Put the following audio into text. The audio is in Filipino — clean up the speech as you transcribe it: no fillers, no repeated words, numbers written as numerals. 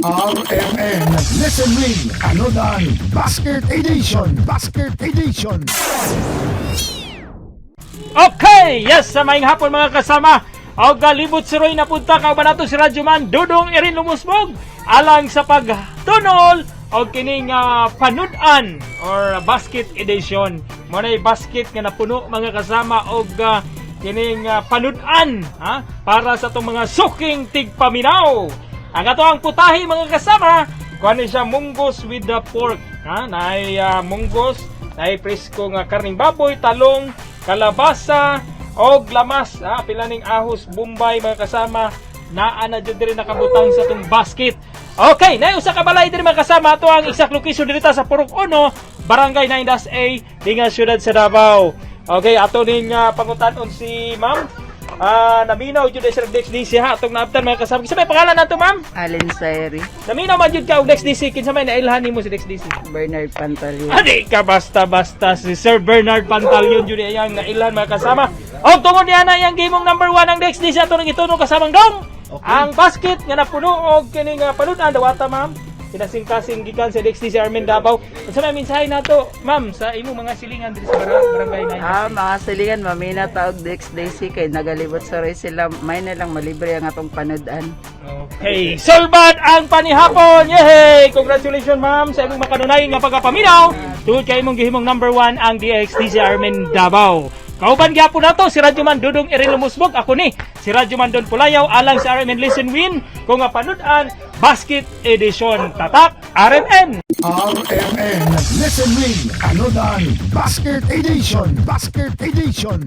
RMN Listen Win Anodan Basket Edition. Okay, yes, sa maing hapon mga kasama. Og galibot si Roy napunta kauban nato si Radyo Man Dudong Erin Lumusbog alang sa pagtunol og kining panudan or basket edition. Mo nay basket nga napuno mga kasama og kining panudan para sa tong mga suking tigpaminaw. Ang ato ang putahe mga kasama, kuan siya munggos with the pork. Naay munggos, naay presko nga karning baboy, talong, kalabasa, og lamas, pilaning ahos, bombay mga kasama, naa na dyan din nakabutang sa itong basket. Okay, na usa ka balay din mga kasama, ito ang exact location dito sa Purok 1, Barangay 9-A, Dinga, Siyudad sa Davao. Okay, ato ning pangutanon si Ma'am. Naminaw jud sa DXDC ha, atong naabtan mga kasama. Kinsa may pangalan nato Ma'am? Allen Sairi, Naminaw man jud ka og DXDC, kinsa may nailhan nimo si DXDC? Bernard Pantalio. Adi ka basta-basta si Sir Bernard Pantalion jud iyang nailan mga kasama. Og tungod niya na iyang gimong number 1 ang DXDC ato nang ituno kasamang dong. Okay. Ang basket nga napuno og kining panudan dawata Ma'am. Kinasing-kasing gikan sa DXDC Armen Davao. Unsa may mensahe nato Ma'am sa imong mga silingan diri sa barangay 9? Mga silingan mamina taog DXDC kay nagalibot sa Roy sila may na lang malibre ang atong panudan. Okay, solbad ang panihapon. Yehey! Congratulations Ma'am sa imong makanunay nga pagkapaminaw. Tungod kay imong gihimong number 1 ang DXDC Armen Davao. Kauban gyapon nato si Radyo Man Dudong Erin Lumusbog, ako ni si Radyo Man Don Pulayaw alang sa RMN Listen Win kung nga panudan Basket Edition. Tatak RMN. RMN Listen Win Anodan Basket Edition.